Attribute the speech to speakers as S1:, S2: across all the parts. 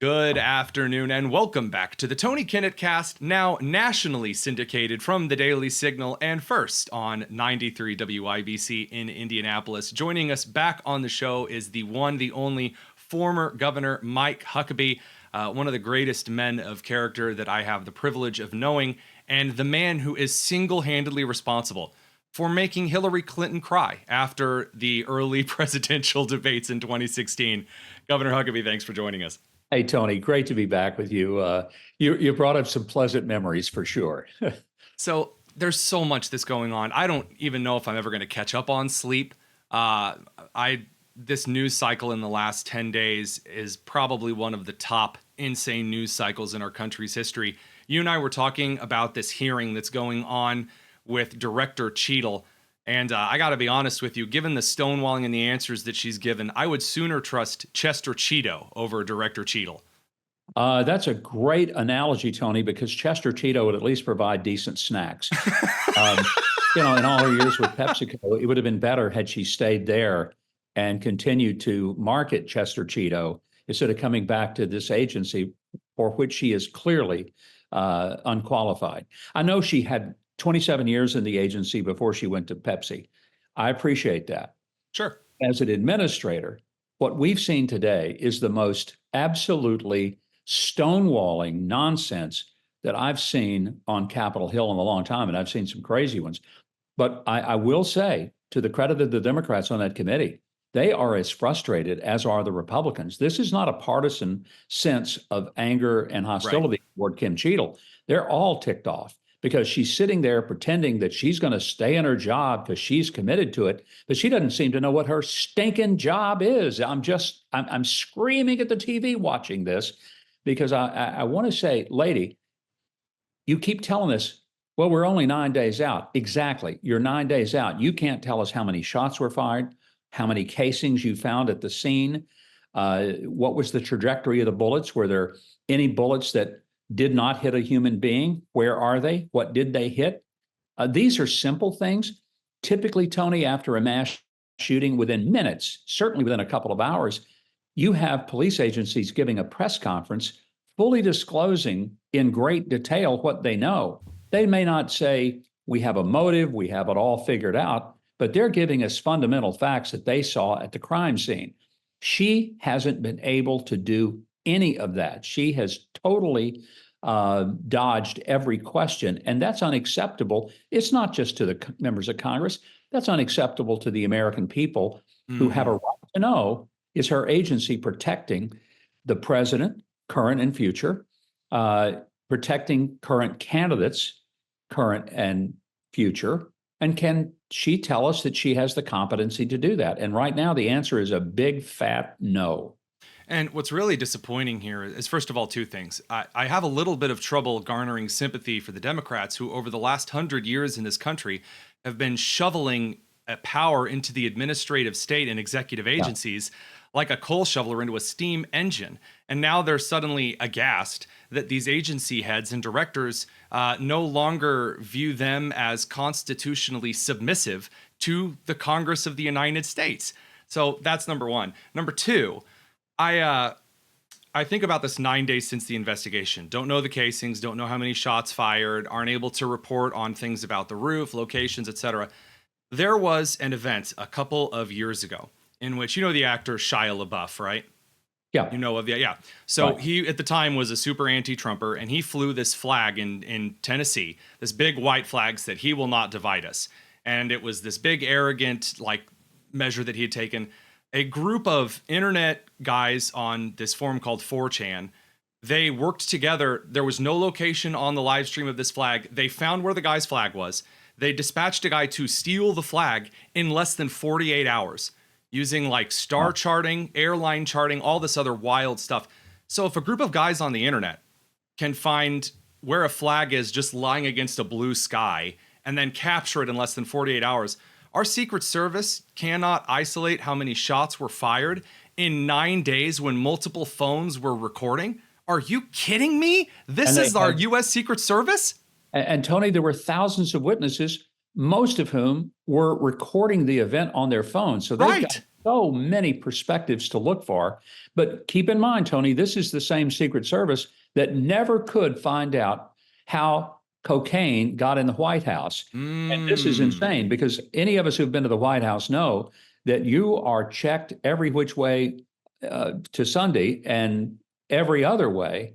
S1: Good afternoon and welcome back to the Tony Kinnett Cast, now nationally syndicated from the Daily Signal and first on 93 WIBC in Indianapolis. Joining us back on the show is the one, the only former Governor Mike Huckabee, one of the greatest men of character that I have the privilege of knowing, and the man who is single-handedly responsible for making Hillary Clinton cry after the early presidential debates in 2016. Governor Huckabee, thanks for joining us.
S2: Hey, Tony, great to be back with you. You brought up some pleasant memories for sure.
S1: So there's so much that's going on. I don't even know if I'm ever going to catch up on sleep. This news cycle in the last 10 days is probably one of the top insane news cycles in our country's history. You and I were talking about this hearing that's going on with Director Cheatle. And I got to be honest with you, given the stonewalling and the answers that she's given, I would sooner trust Chester Cheeto over Director Cheatle.
S2: That's a great analogy, Tony, because Chester Cheeto would at least provide decent snacks. In all her years with PepsiCo, it would have been better had she stayed there and continued to market Chester Cheeto instead of coming back to this agency for which she is clearly unqualified. I know she had 27 years in the agency before she went to Pepsi. I appreciate that.
S1: Sure.
S2: As an administrator, what we've seen today is the most absolutely stonewalling nonsense that I've seen on Capitol Hill in a long time, and I've seen some crazy ones. But I will say, to the credit of the Democrats on that committee, they are as frustrated as are the Republicans. This is not a partisan sense of anger and hostility toward Kim Cheatle. They're all ticked off because she's sitting there pretending that she's going to stay in her job because she's committed to it, but she doesn't seem to know what her stinking job is. I'm screaming at the TV watching this because I want to say, lady, you keep telling us, well, we're only 9 days out. Exactly. You're 9 days out. You can't tell us how many shots were fired, how many casings you found at the scene. What was the trajectory of the bullets? Were there any bullets that did not hit a human being? Where are they? What did they hit? These are simple things. Typically, Tony, after a mass shooting, within minutes, certainly within a couple of hours, you have police agencies giving a press conference, fully disclosing in great detail what they know. They may not say, we have a motive, we have it all figured out, but they're giving us fundamental facts that they saw at the crime scene. She hasn't been able to do any of that. She has totally dodged every question, and that's unacceptable. It's not just to the members of Congress. That's unacceptable to the American people who have a right to know, is her agency protecting the president, current and future, protecting current candidates, current and future, and can she tell us that she has the competency to do that? And right now, the answer is a big, fat no.
S1: And what's really disappointing here is, first of all, two things. I have a little bit of trouble garnering sympathy for the Democrats who, over the last 100 years in this country, have been shoveling power into the administrative state and executive agencies like a coal shoveler into a steam engine. And now they're suddenly aghast that these agency heads and directors no longer view them as constitutionally submissive to the Congress of the United States. So that's number one. Number two, I think about this 9 days since the investigation. Don't know the casings, don't know how many shots fired, aren't able to report on things about the roof, locations, etc. There was an event a couple of years ago in which, you know, the actor Shia LaBeouf, right?
S2: Yeah.
S1: You know of yeah. So he at the time was a super anti-Trumper, and he flew this flag in Tennessee, this big white flag said, "He will not divide us." And it was this big arrogant measure that he had taken. A group of internet guys on this forum called 4chan, they worked together. There was no location on the live stream of this flag. They found where the guy's flag was. They dispatched a guy to steal the flag in less than 48 hours using star charting, airline charting, all this other wild stuff. So if a group of guys on the internet can find where a flag is just lying against a blue sky and then capture it in less than 48 hours, our Secret Service cannot isolate how many shots were fired in 9 days when multiple phones were recording. Are you kidding me? This is our U.S. Secret Service?
S2: And Tony, there were thousands of witnesses, most of whom were recording the event on their phones. So they've got so many perspectives to look for. But keep in mind, Tony, this is the same Secret Service that never could find out how cocaine got in the White House. And this is insane
S1: Mm.
S2: because any of us who've been to the White House know that you are checked every which way to Sunday and every other way.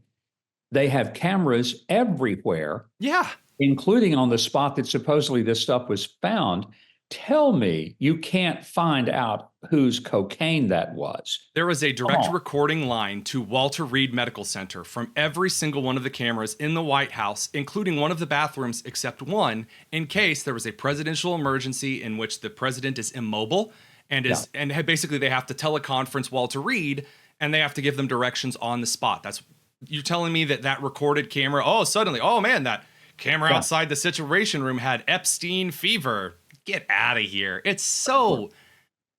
S2: They have cameras everywhere,
S1: Yeah.
S2: including on the spot that supposedly this stuff was found. Tell me you can't find out whose cocaine that was.
S1: There was a
S2: Come
S1: direct
S2: on.
S1: recording line to Walter Reed Medical Center from every single one of the cameras in the White House, including one of the bathrooms except one, in case there was a presidential emergency in which the president is immobile and
S2: Yeah.
S1: basically they have to teleconference Walter Reed and they have to give them directions on the spot. That's you're telling me that recorded camera, oh, suddenly, oh man, that camera
S2: Yeah.
S1: outside the Situation Room had Epstein fever. Get out of here. It's so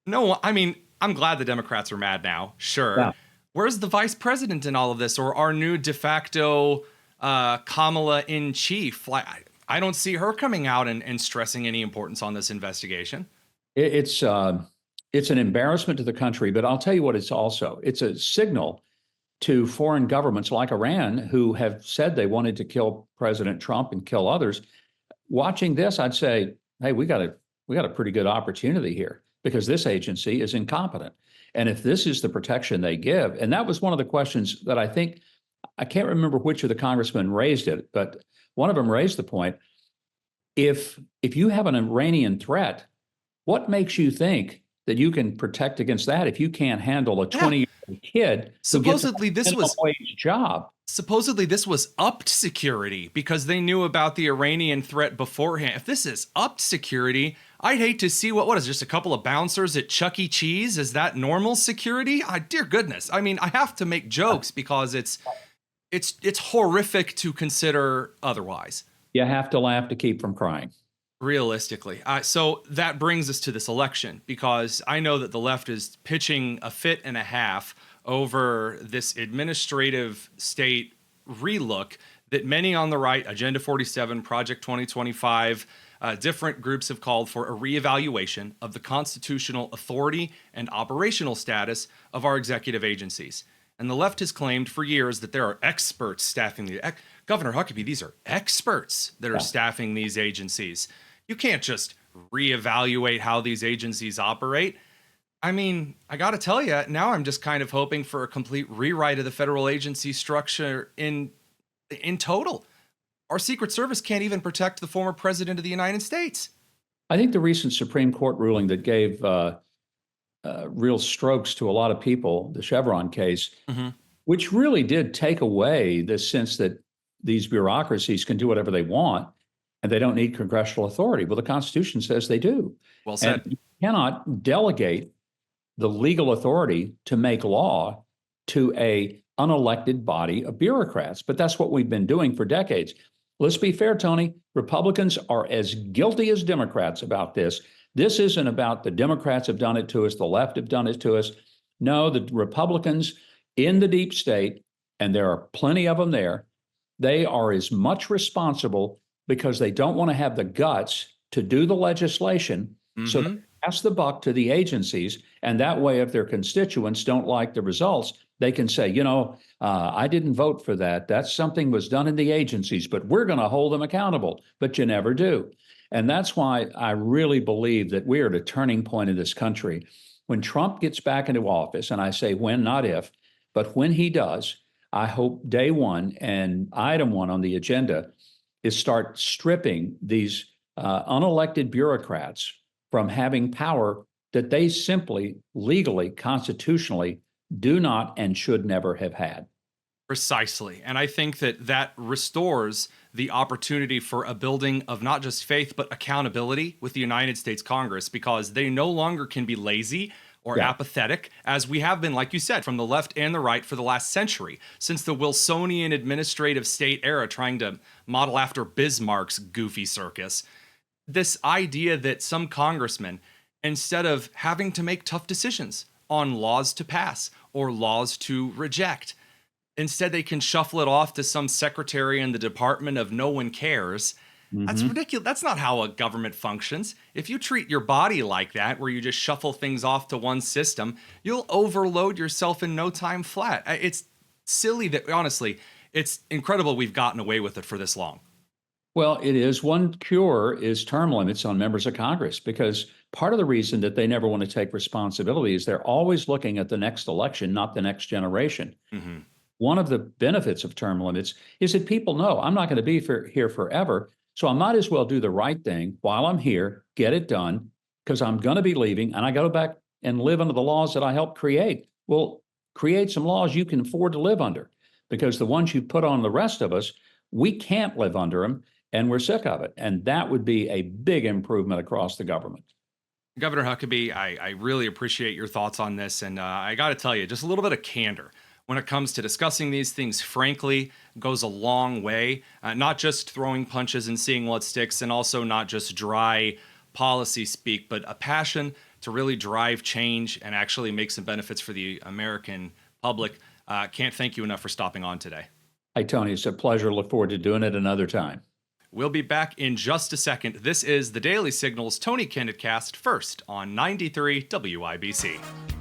S1: no, I mean, I'm glad the Democrats are mad now. Sure.
S2: Yeah.
S1: Where's the vice president in all of this, or our new de facto Kamala in chief? Like, I don't see her coming out and stressing any importance on this investigation.
S2: It's an embarrassment to the country, but I'll tell you what it's also. It's a signal to foreign governments like Iran who have said they wanted to kill President Trump and kill others. Watching this, I'd say, hey, we got a pretty good opportunity here because this agency is incompetent. And if this is the protection they give, and that was one of the questions that I think I can't remember which of the congressmen raised it, but one of them raised the point. If you have an Iranian threat, what makes you think that you can protect against that if you can't handle a
S1: Yeah.
S2: 20-year-old kid who gets a
S1: Supposedly this
S2: minimum
S1: was
S2: wage job?
S1: supposedly this was upped security because they knew about the Iranian threat beforehand. If this is upped security, I'd hate to see what is just a couple of bouncers at Chuck E. Cheese? Is that normal security? Dear goodness. I mean, I have to make jokes because it's horrific to consider otherwise.
S2: You have to laugh to keep from crying.
S1: Realistically. So that brings us to this election because I know that the left is pitching a fit and a half over this administrative state relook that many on the right, Agenda 47, Project 2025, different groups have called for a reevaluation of the constitutional authority and operational status of our executive agencies. And the left has claimed for years that there are experts staffing the Governor Huckabee. These are experts that are staffing these agencies. You can't just reevaluate how these agencies operate. I mean, I got to tell you, now I'm just kind of hoping for a complete rewrite of the federal agency structure in total. Our Secret Service can't even protect the former president of the United States.
S2: I think the recent Supreme Court ruling that gave real strokes to a lot of people, the Chevron case, which really did take away the sense that these bureaucracies can do whatever they want and they don't need congressional authority. Well, the Constitution says they do.
S1: Well said.
S2: And you cannot delegate the legal authority to make law to a unelected body of bureaucrats. But that's what we've been doing for decades. Let's be fair, Tony. Republicans are as guilty as Democrats about this. This isn't about the Democrats have done it to us, the left have done it to us. No, the Republicans in the deep state, and there are plenty of them there, they are as much responsible because they don't want to have the guts to do the legislation. So they pass the buck to the agencies. And that way, if their constituents don't like the results, they can say, I didn't vote for that. That's something was done in the agencies, but we're going to hold them accountable. But you never do. And that's why I really believe that we're at a turning point in this country. When Trump gets back into office, and I say when, not if, but when he does, I hope day one and item one on the agenda is start stripping these unelected bureaucrats from having power that they simply, legally, constitutionally do not and should never have had.
S1: Precisely. And I think that restores the opportunity for a building of not just faith, but accountability with the United States Congress, because they no longer can be lazy or apathetic, as we have been, like you said, from the left and the right for the last century, since the Wilsonian administrative state era, trying to model after Bismarck's goofy circus. This idea that some congressmen, instead of having to make tough decisions on laws to pass or laws to reject, instead they can shuffle it off to some secretary in the Department of No One Cares That's
S2: Hmm.
S1: ridiculous. That's not how a government functions. If you treat your body like that, where you just shuffle things off to one system, you'll overload yourself in no time flat. It's silly that, honestly, it's incredible we've gotten away with it for this long.
S2: Well, it is. One cure is term limits on members of Congress, because part of the reason that they never want to take responsibility is they're always looking at the next election, not the next generation.
S1: Hmm.
S2: One of the benefits of term limits is that people know I'm not going to be here forever. So I might as well do the right thing while I'm here, get it done, because I'm going to be leaving and I go back and live under the laws that I helped create. Well, create some laws you can afford to live under, because the ones you put on the rest of us, we can't live under them and we're sick of it. And that would be a big improvement across the government.
S1: Governor Huckabee, I really appreciate your thoughts on this. And I got to tell you, just a little bit of candor when it comes to discussing these things, frankly, goes a long way. Not just throwing punches and seeing what sticks, and also not just dry policy speak, but a passion to really drive change and actually make some benefits for the American public. Can't thank you enough for stopping on today.
S2: Hey, Tony, it's a pleasure. Look forward to doing it another time.
S1: We'll be back in just a second. This is the Daily Signal's Tony Kinnett Cast, first on 93 WIBC.